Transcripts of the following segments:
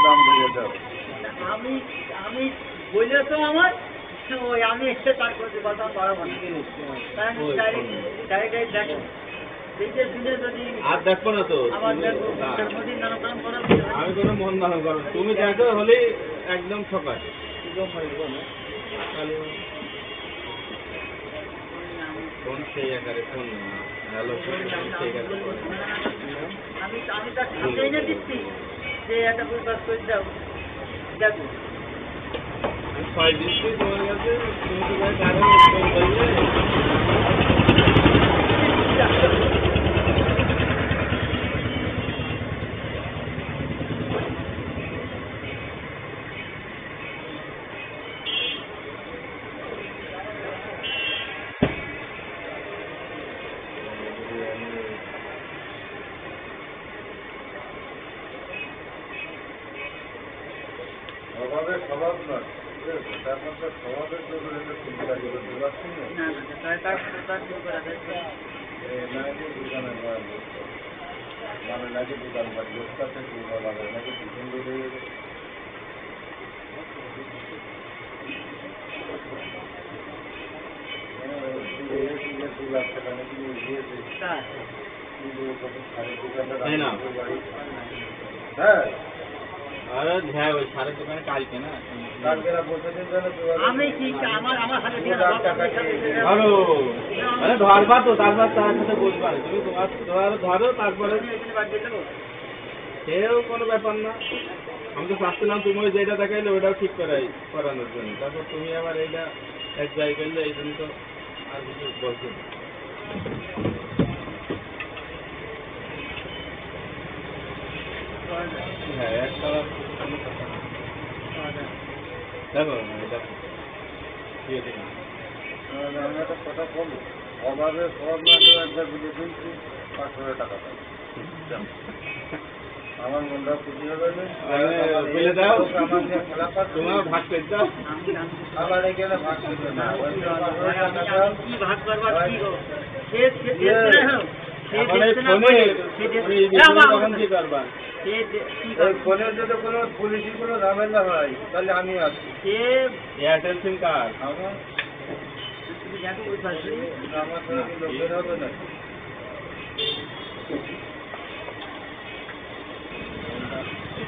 দাম দিয়ে দাও। আমি আমি বললে তো আমার ওই আমি এসে তারপরে কথা পারবো না, কারণ ডাইরেক্ট দেখো দেখে শুনে যদি আর দেখো না তো আবার দেখো না, যদি নানান করা আমি কোনো মন না করো, তুমি দেখো হলে একদম সকাল ফোন সেই আকারে ফোন হ্যালো ফোন সেই আকারে আমি আমি তার সাথে এনে দিচ্ছি যে একটা প্রকাশ করে দাও দেখো ছয় দিচ্ছি তোমার কাছে, তুমি তো ভাই কারো ফোন করলে স্বভাবের স্বভাব নয়, ঠিক আছে? তার মধ্যে স্বভাবের জন্য এটা চিন্তা করে বুঝতে পারছি না। না না তার তার শুরু করা যায় নাকি দোকানে মানে নাকি দোকান বাড়ি বসতে মানে নাকি দোকান ধরে হ্যাঁ আরে হ্যাঁ ওই সারের দোকানে কালকে না আমি ঠিক আমার আমার হাতে দিয়ে ধরো মানে ধরবা তো তারপর তার সাথে বলবা তুমি তোমার ধরো তারপরে সেও কোনো ব্যাপার না, আমি তো চাচ্ছিলাম তুমি ওই যেটা দেখাইলে ওইটাও ঠিক করানোর জন্য, তারপর তুমি আবার এইটা এক জায়গায় করলে এই জন্য তো আর কিছু বলছো না। হ্যাঁ এক কালার দেখো এটা দিয়ে দিন আমি একটা কথা বলবো, অভাবে সব না করে একবার বুঝে দিচ্ছি 500 টাকা পাই। আমার মনটা খুশি হবে না, বলে দাও আমার যে খেলা পাচ্ছি তোমার ভাগ করে দাও। আবার এখানে ভাগ করবে না, কি ভাগ করবার কি গো সে সে তখন কি করবা? ফোনের যদি কোনো পুলিশি কোনো ঝামেলা হয় তাহলে আমি আছি। এয়ারটেল সিম কার্ড আমার আমার সঙ্গে কি লোকের হবে না?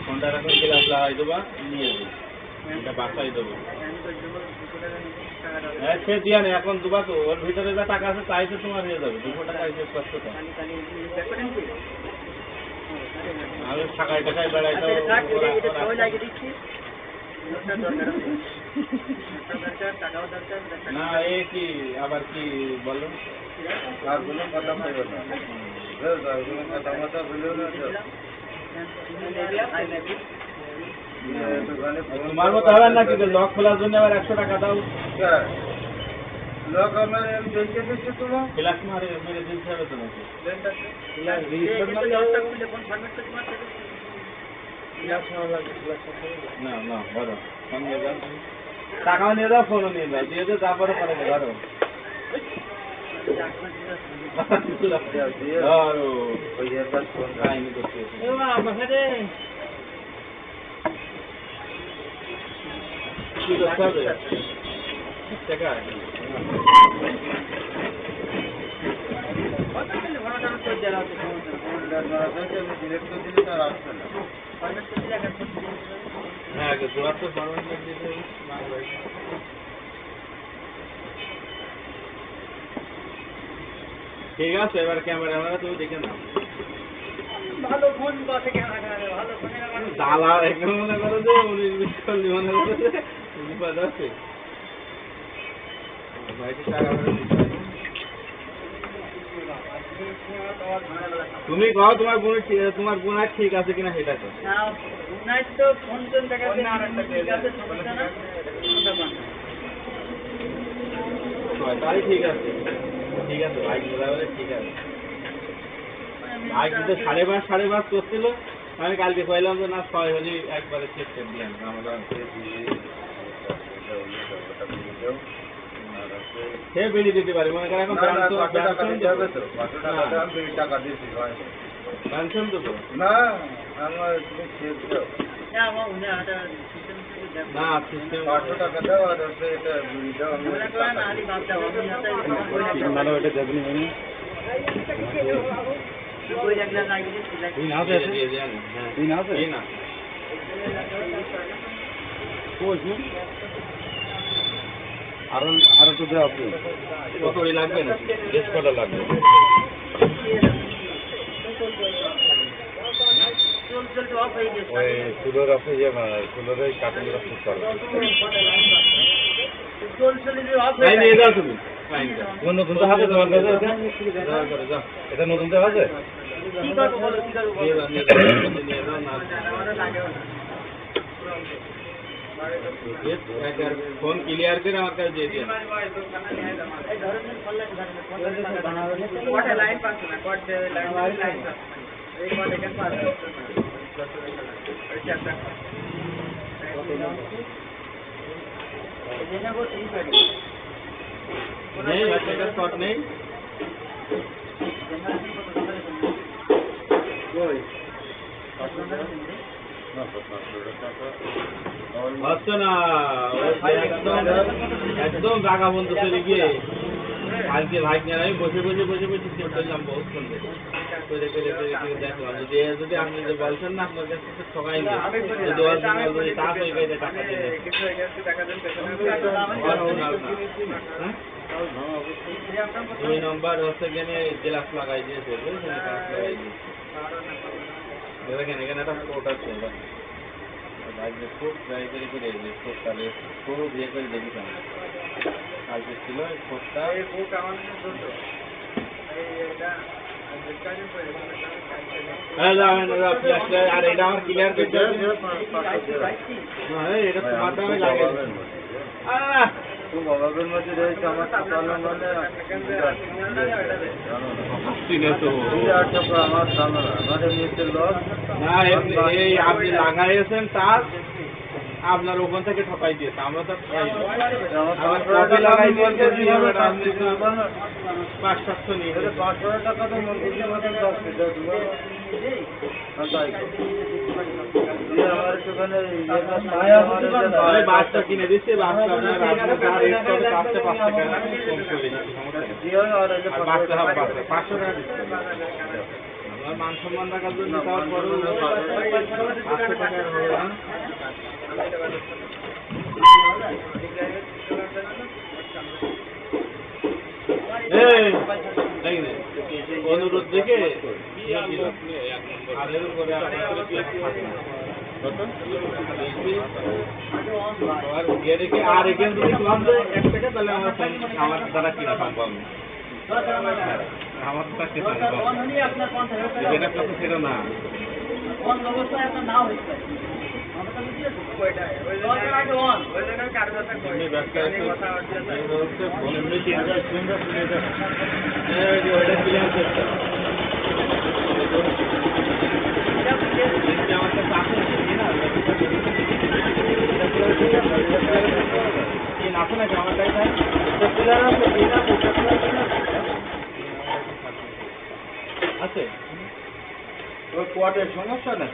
ফোনটা এখন ক্লাস লাগাই দেবা, নিয়ে যাবো এটা বাসাই দেবো। হ্যাঁ সে দিয়া নেই এখন দুবা তো ওর ভিতরে যা টাকা আছে তাই তো তোমার হয়ে যাবে, 200 টাকা হিসেব করতে তো আমি টাকায় টাকায় বেড়াই তো না এ কি আবার কি বলো আর কোনো কথা বলবে না, কোনো কথা মতো বললেও না তো। তোমার মতো হবে না কিন্তু লক খোলার জন্য আবার 100 টাকা দাও, লোক আমার দেখে দিচ্ছে তোমার ক্লাস মারে মেরে দিতে হবে তোমাকে। না না ধরো ফোন নিয়ে যাও, টাকাও নিয়ে যাও ফোনও নিয়ে যাও, দিয়ে দাও তারপরে পরে ধরো ধরো কাহিনী করতে কি করতে হবে টাকা ডিরেক্ট দিলে তার আসছে না। হ্যাঁ জোয়ার তো ফরওয়ার্ড দিতে ঠিক আছে, এবার ক্যামেরা তুমি দেখে নাও। ভালো ফোন বসে ক্যামেরা ভালো ফোনের আমার দালা একদম মনে করো যে 19-20 করলি মনে করো যে বিপদ আছে ভাইটি টাকা তুমি কও তোমার গুণ ঠিক আছে কিনা সেটা তো না উনাই তো ফোন টোন দেখাতে ঠিক আছে সমস্যা না তাই ঠিক আছে ভাই বলে ঠিক আছে ভাই কিন্তু 5:30 করছিল, আমি কালকে কইলাম যে না 6 হলে একবারে চেক করে দিলাম আমরা সে বেরিয়ে দিতে পারি মনে করেন এখন টাকা দিয়েছি পেনশন দেবো না আমার তুমি চেক দাও। না আমার উনি একটা সিস্টেম থেকে দেখো না সিস্টেম 500 টাকা দাও আর হচ্ছে এটা দাও আমি মনে করেন না আলি বাপ দাও আমি হাতে মানে ওটা দেবনি মানে বই লাগলে না গেলে সিলাই দিন আছে দিয়ে দেন হ্যাঁ দিন আছে? দিন আছে আর তো দাও আপনি কত করে লাগবে না বেশ কটা লাগবে চলতে অফ হয়ে গেছে ওই চুলোর আপনি যে চুলোর ওই কার্টুনগুলো ঠিক করবেন চলতে অফ ভাই হয়ে নিয়ে যাও তুমি ফাইনটা নতুন তো আছে তোমার কাছে যাও করে যাও এটা নতুন তো আছে কি করবো বলো কি করবো নিয়ে যাও নিয়ে যাও না আমাদের লাগেও না ফোন ক্লিয়ার করে আমার কাছে দিয়ে দিন এই ধরনের ফললাম কোটে লাইন পাচ্ছে না কোটে লাইন এই কোটে কেন পাচ্ছে नहीं बच्चे का शॉट नहीं হচ্ছে না একদম জায়গা বন্ধ চলে গিয়ে কালকে ভাই নিয়ে আমি বসে চেক করলাম বহুত সুন্দর করে দেখলাম যদি আপনি যে বলছেন না আপনার কাছে তো ঠকাই নেই যদি যদি টাকা হয়ে গেছে টাকা দিয়ে দুই নম্বর হচ্ছে গেলে গ্লাস লাগাই দিয়েছে বুঝলেন গ্লাস লাগাই দিয়েছে দেখেন এখানে একটা স্পোর্ট আছে ভাইকে খুব ট্রাই করে খুব তাহলে খুব ইয়ে করে দেখি কেন কালকে ছিল স্পোর্টটা আর এটা আমার ক্লিয়ার করতে হবে এটা তোমার দামে লাগে বাবার মধ্যে রয়েছে আমার চালানো মানে আমার জানো না আমাদের নিচের লোক না এই আপনি লাগাইছেন তার আপনার ওখান থেকে ঠকাই দিয়েছে আমরা তো লাগাই দিয়েছে 500 নিয়ে 500 টাকা তো মন্দিরের মধ্যে 10 বাসটা কিনে দিচ্ছে বাসটা আপনার 5 টাকা কম করে দিচ্ছি আর বাসটা 500 টাকা দিচ্ছে আমার মান সম্মান রাখার জন্য তার পরেও 500 টাকা হবে না অনুরোধ দেখে আগের উপরে আর এখানে যদি কম যায় 1 টাকা তাহলে আমার দ্বারা কিনা সম্ভব না আমার তো চাকরি যেটা কথা সেটা না আছে নাকি আমার কাছে আছে ওই কোয়াটের সমস্যা না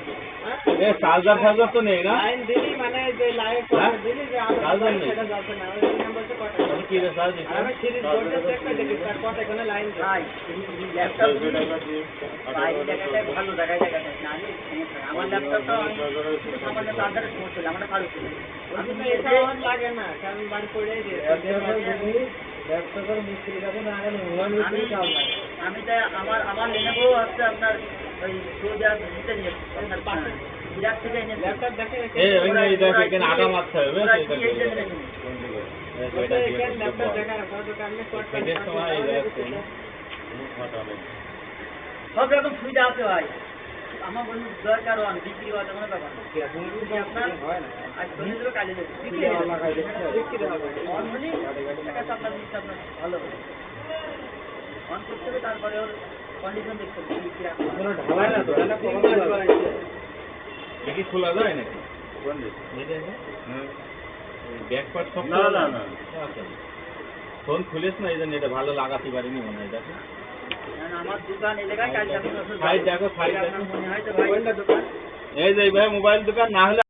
এ চার্জার ফার্জার তো নেই না লাইন দিলি মানে যে লাইন দিলি যে চার্জার নেই সেটা যাচ্ছে না ওই নাম্বার তো কত আমি কি রে চার্জ দিচ্ছি আমি সিরিজ বোর্ডে চেক করে দেখি তার কত এখানে লাইন নাই ল্যাপটপ ভাই দেখাতে ভালো দেখায় না আমি সমস্যা আমার ল্যাপটপটা সামান্য চার্জারের সমস্যা হলো আমরা ভালো ছিল আমি এটা আমার লাগে না কারণ বাড়ি পড়েই দিয়ে ল্যাপটপের মিস্ত্রি কাছে না গেলে মোবাইল মিস্ত্রি কাজ লাগে আমি তাই আমার Lenovo হচ্ছে আপনার ওই সোজা দিতে নিয়ে আপনার পাশে বিরাট থেকে এনে ল্যাপটপ দেখে এই ওই দেখে এখানে আটা মারতে হবে এটা ল্যাপটপ দেখার পর তো কামনে শর্ট এটা সময় এই যাচ্ছে সব রকম সুবিধা আছে ভাই আমার বন্ধু দরকার হয় বিক্রি হয় কোনো ব্যাপার না আপনার হয় না আজ বলে দেবো কালে দেবো বিক্রি হবে অন হলে একটা আপনার জিনিসটা আপনার ভালো হবে অন করতে হবে তারপরে ওর কন্ডিশন দেখতে হবে বিক্রি কোনো ঢালাই না তো এটা কখন কি খোলা যায় নাকি কোন ব্যাক পার্ট সব না না না ফোন খুলেছ না এই জন্য এটা ভালো লাগাতে পারিনি মনে হয় দেখো আমার দোকান এলাকায় কাজ সাইড দেখো সাইড দেখো মনে হয় তো ভাই দোকান এই যে ভাই মোবাইল দোকান না হলে